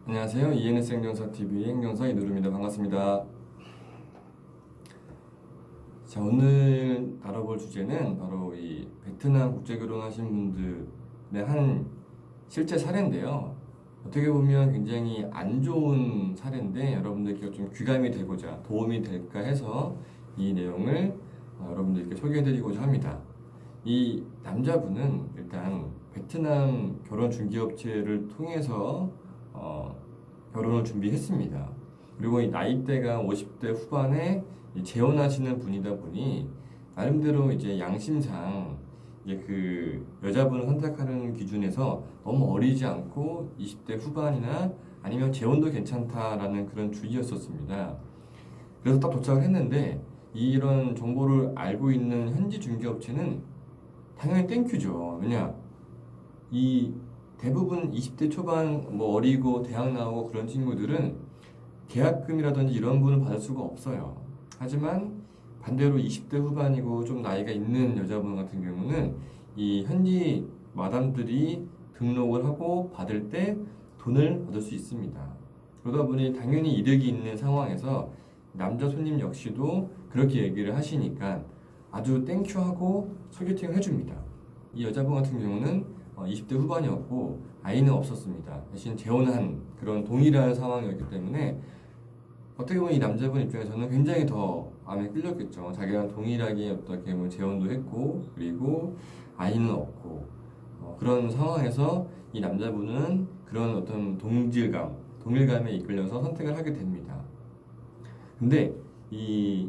안녕하세요. ENS 행정사TV의 행정사 이누르입니다. 반갑습니다. 자, 오늘 다뤄볼 주제는 바로 이 베트남 국제결혼하신 분들의 한 실제 사례인데요. 어떻게 보면 굉장히 안 좋은 사례인데 여러분들께 좀 귀감이 되고자 도움이 될까 해서 이 내용을 여러분들께 소개해드리고자 합니다. 이 남자분은 일단 베트남 결혼 중개업체를 통해서 결혼을 준비했습니다. 그리고 이 나이대가 50대 후반에 재혼하시는 분이다 보니 나름대로 이제 양심상 이제 그 여자분을 선택하는 기준에서 너무 어리지 않고 20대 후반이나 아니면 재혼도 괜찮다라는 그런 주의였었습니다. 그래서 딱 도착을 했는데 이런 정보를 알고 있는 현지 중개업체는 당연히 땡큐죠. 왜냐 이 대부분 20대 초반 뭐 어리고 대학 나오고 그런 친구들은 계약금이라든지 이런 분을 받을 수가 없어요. 하지만 반대로 20대 후반이고 좀 나이가 있는 여자분 같은 경우는 이 현지 마담들이 등록을 하고 받을 때 돈을 얻을 수 있습니다. 그러다 보니 당연히 이득이 있는 상황에서 남자 손님 역시도 그렇게 얘기를 하시니까 아주 땡큐하고 소개팅을 해줍니다. 이 여자분 같은 경우는 20대 후반이었고 아이는 없었습니다. 대신 재혼한 그런 동일한 상황이었기 때문에 어떻게 보면 이 남자분 입장에서는 굉장히 더 마음에 끌렸겠죠. 자기랑 동일하게 어떻게 보면 재혼도 했고 그리고 아이는 없고 그런 상황에서 이 남자분은 그런 어떤 동일감에 이끌려서 선택을 하게 됩니다. 근데 이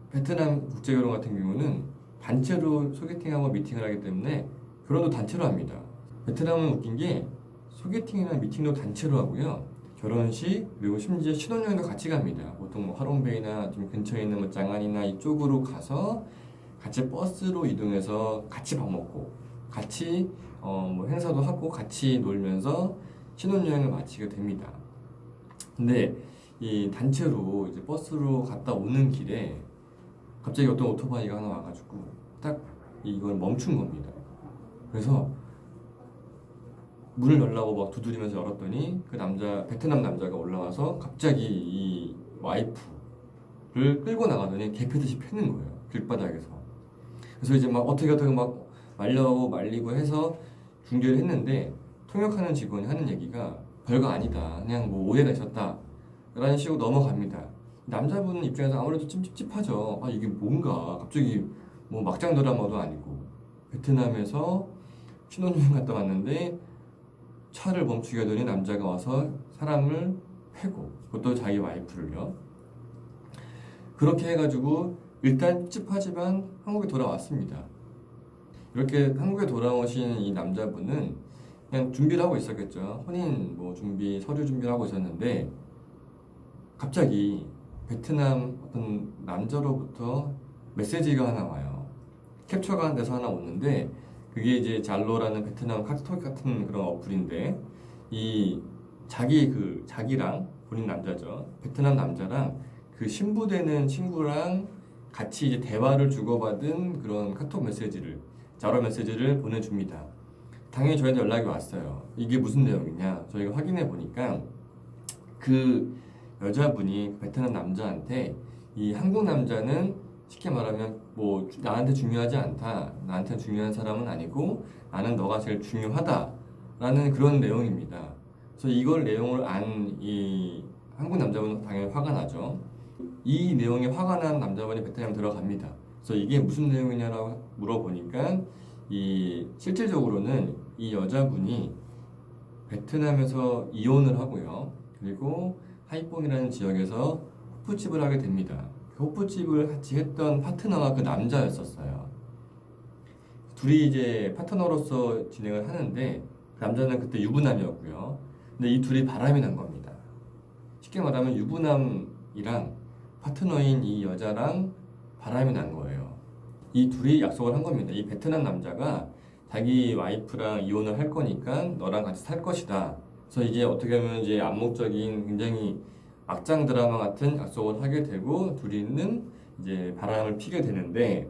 베트남 국제결혼 같은 경우는 단체로 소개팅하고 미팅을 하기 때문에 결혼도 단체로 합니다. 베트남은 웃긴 게 소개팅이나 미팅도 단체로 하고요. 결혼식 그리고 심지어 신혼여행도 같이 갑니다. 보통 뭐 하롱베이나 좀 근처에 있는 뭐 장안이나 이쪽으로 가서 같이 버스로 이동해서 같이 밥 먹고 같이 뭐 행사도 하고 같이 놀면서 신혼여행을 마치게 됩니다. 근데 이 단체로 이제 버스로 갔다 오는 길에 갑자기 어떤 오토바이가 하나 와가지고 딱 이걸 멈춘 겁니다. 그래서 문을 열라고 막 두드리면서 열었더니 그 남자, 베트남 남자가 올라와서 갑자기 이 와이프를 끌고 나가더니 개패듯이 패는 거예요. 길바닥에서. 그래서 이제 막 어떻게 막 말리고 해서 중재를 했는데 통역하는 직원이 하는 얘기가 별거 아니다. 그냥 뭐 오해가 있었다. 라는 식으로 넘어갑니다. 남자분 입장에서 아무래도 좀 찝찝하죠. 아, 이게 뭔가 갑자기 뭐 막장 드라마도 아니고 베트남에서 신혼여행 갔다 왔는데 차를 멈추게 하더니 남자가 와서 사람을 패고 그것도 자기 와이프를요. 그렇게 해가지고 일단 찝찝하지만 한국에 돌아왔습니다. 이렇게 한국에 돌아오신 이 남자분은 그냥 준비를 하고 있었겠죠. 혼인 뭐 준비, 서류 준비를 하고 있었는데 갑자기 베트남 어떤 남자로부터 메시지가 하나 와요. 캡처가 돼서 하나 오는데 그게 이제 잘로라는 베트남 카톡 같은 그런 어플인데 이 자기랑 본인 남자죠. 베트남 남자랑 그 신부되는 친구랑 같이 이제 대화를 주고받은 그런 카톡 메시지를 자로 메시지를 보내줍니다. 당연히 저희한테 연락이 왔어요. 이게 무슨 내용이냐? 저희가 확인해 보니까 그 여자분이 베트남 남자한테 이 한국 남자는 쉽게 말하면 뭐 나한테 중요하지 않다. 나한테 중요한 사람은 아니고 나는 너가 제일 중요하다라는 그런 내용입니다. 그래서 이걸 내용을 안 이 한국 남자분은 당연히 화가 나죠. 이 내용에 화가 난 남자분이 베트남 들어갑니다. 그래서 이게 무슨 내용이냐라고 물어보니까 이 실질적으로는 이 여자분이 베트남에서 이혼을 하고요. 그리고 하이퐁이라는 지역에서 호프집을 하게 됩니다. 그 호프집을 같이 했던 파트너가 그 남자였었어요. 둘이 이제 파트너로서 진행을 하는데 그 남자는 그때 유부남이었고요. 근데 이 둘이 바람이 난 겁니다. 쉽게 말하면 유부남이랑 파트너인 이 여자랑 바람이 난 거예요. 이 둘이 약속을 한 겁니다. 이 베트남 남자가 자기 와이프랑 이혼을 할 거니까 너랑 같이 살 것이다. 그래서 이게 어떻게 보면 이제 암묵적인 굉장히 막장 드라마 같은 약속을 하게 되고 둘이는 이제 바람을 피게 되는데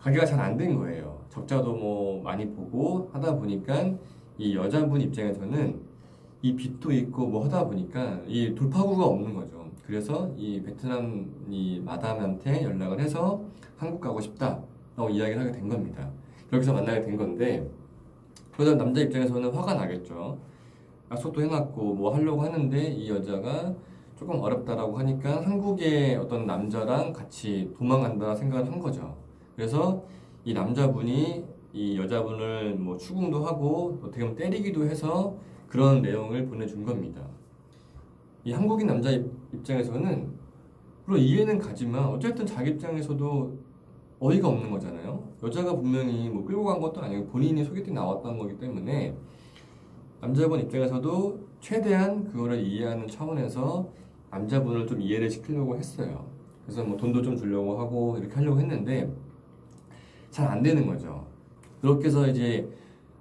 가게가 잘 안 된 거예요. 적자도 뭐 많이 보고 하다 보니까 이 여자분 입장에서는 이 빚도 있고 뭐 하다 보니까 이 돌파구가 없는 거죠. 그래서 이 베트남 이 마담한테 연락을 해서 한국 가고 싶다라고 이야기를 하게 된 겁니다. 그렇게 해서 만나게 된 건데, 그러다 남자 입장에서는 화가 나겠죠. 약속도 해놨고 뭐 하려고 하는데 이 여자가 조금 어렵다라고 하니까 한국의 어떤 남자랑 같이 도망간다 생각을 한 거죠. 그래서 이 남자분이 이 여자분을 뭐 추궁도 하고 어떻게 보면 때리기도 해서 그런 내용을 보내준 겁니다. 이 한국인 남자 입장에서는 물론 이해는 가지만 어쨌든 자기 입장에서도 어이가 없는 거잖아요. 여자가 분명히 뭐 끌고 간 것도 아니고 본인이 소개팅 나왔던 거기 때문에 남자분 입장에서도 최대한 그거를 이해하는 차원에서 남자분을 좀 이해를 시키려고 했어요. 그래서 뭐 돈도 좀 주려고 하고 이렇게 하려고 했는데 잘 안 되는 거죠. 그렇게 해서 이제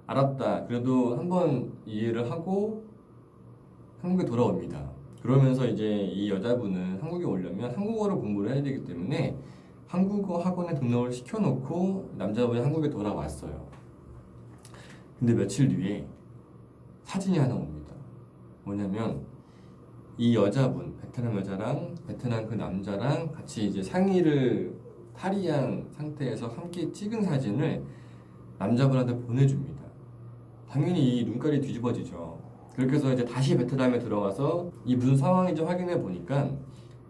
알았다. 그래도 한번 이해를 하고 한국에 돌아옵니다. 그러면서 이제 이 여자분은 한국에 오려면 한국어를 공부를 해야 되기 때문에 한국어 학원에 등록을 시켜놓고 남자분이 한국에 돌아왔어요. 근데 며칠 뒤에 사진이 하나 옵니다. 뭐냐면 이 여자분, 베트남 여자랑 베트남 그 남자랑 같이 이제 상의를 탈의한 상태에서 함께 찍은 사진을 남자분한테 보내줍니다. 당연히 이 눈깔이 뒤집어지죠. 그렇게 해서 이제 다시 베트남에 들어가서 이 무슨 상황인지 확인해 보니까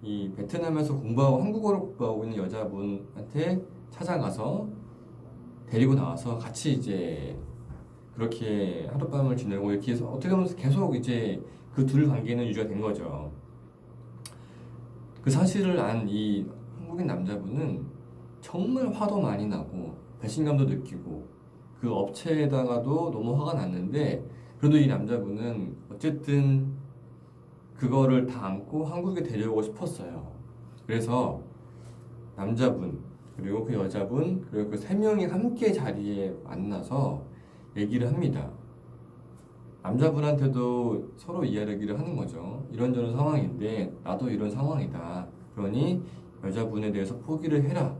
이 베트남에서 공부하고 한국어를 공부하고 있는 여자분한테 찾아가서 데리고 나와서 같이 이제 그렇게 하룻밤을 지내고 이렇게 해서 어떻게 보면 계속 이제 그 둘 관계는 유지가 된 거죠. 그 사실을 안 이 한국인 남자분은 정말 화도 많이 나고 배신감도 느끼고 그 업체에다가도 너무 화가 났는데 그래도 이 남자분은 어쨌든 그거를 다 안고 한국에 데려오고 싶었어요. 그래서 남자분 그리고 그 여자분 그리고 그 세 명이 함께 자리에 만나서 얘기를 합니다. 남자분한테도 서로 이야기를 하는 거죠. 이런저런 상황인데 나도 이런 상황이다. 그러니 여자분에 대해서 포기를 해라.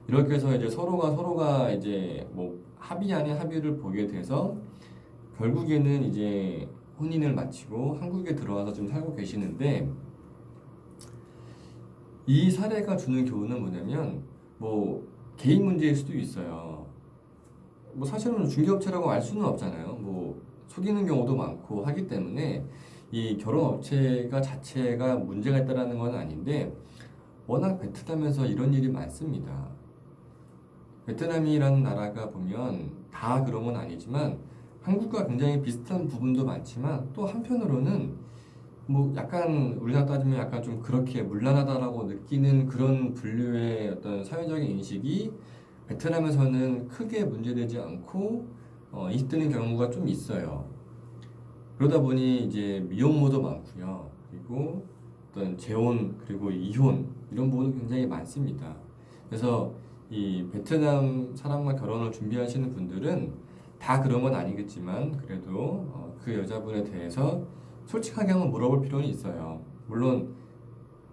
이렇게 해서 이제 서로가 이제 뭐 합의 아닌 합의를 보게 돼서 결국에는 이제 혼인을 마치고 한국에 들어와서 지금 살고 계시는데 이 사례가 주는 교훈은 뭐냐면 뭐 개인 문제일 수도 있어요. 뭐 사실은 중개업체라고 알 수는 없잖아요. 뭐 속이는 경우도 많고 하기 때문에 이 결혼업체가 자체가 문제가 있다라는 건 아닌데 워낙 베트남에서 이런 일이 많습니다. 베트남이라는 나라가 보면 다 그런 건 아니지만 한국과 굉장히 비슷한 부분도 많지만 또 한편으로는 뭐 약간 우리나라 따지면 약간 좀 그렇게 문란하다라고 느끼는 그런 분류의 어떤 사회적인 인식이 베트남에서는 크게 문제되지 않고 인식되는 경우가 좀 있어요. 그러다 보니 이제 미혼모도 많고요. 그리고 어떤 재혼 그리고 이혼 이런 부분도 굉장히 많습니다. 그래서 이 베트남 사람과 결혼을 준비하시는 분들은 다 그런 건 아니겠지만 그래도 그 여자분에 대해서 솔직하게 한번 물어볼 필요는 있어요. 물론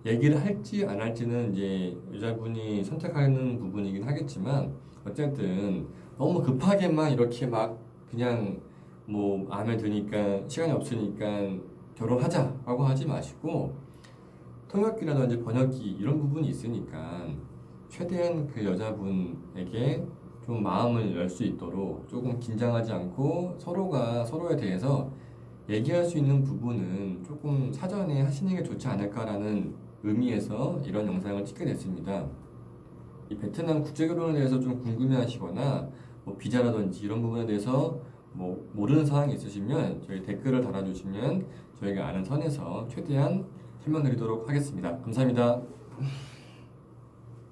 얘기를 할지 안 할지는 이제 여자분이 선택하는 부분이긴 하겠지만 어쨌든 너무 급하게만 이렇게 막 그냥 뭐 마음에 드니까 시간이 없으니까 결혼하자라고 하지 마시고 통역기라든지 번역기 이런 부분이 있으니까 최대한 그 여자분에게 좀 마음을 열 수 있도록 조금 긴장하지 않고 서로가 서로에 대해서 얘기할 수 있는 부분은 조금 사전에 하시는 게 좋지 않을까라는 의미에서 이런 영상을 찍게 됐습니다. 이 베트남 국제결혼에 대해서 좀 궁금해하시거나 뭐 비자라든지 이런 부분에 대해서 뭐 모르는 사항이 있으시면 저희 댓글을 달아주시면 저희가 아는 선에서 최대한 설명드리도록 하겠습니다. 감사합니다.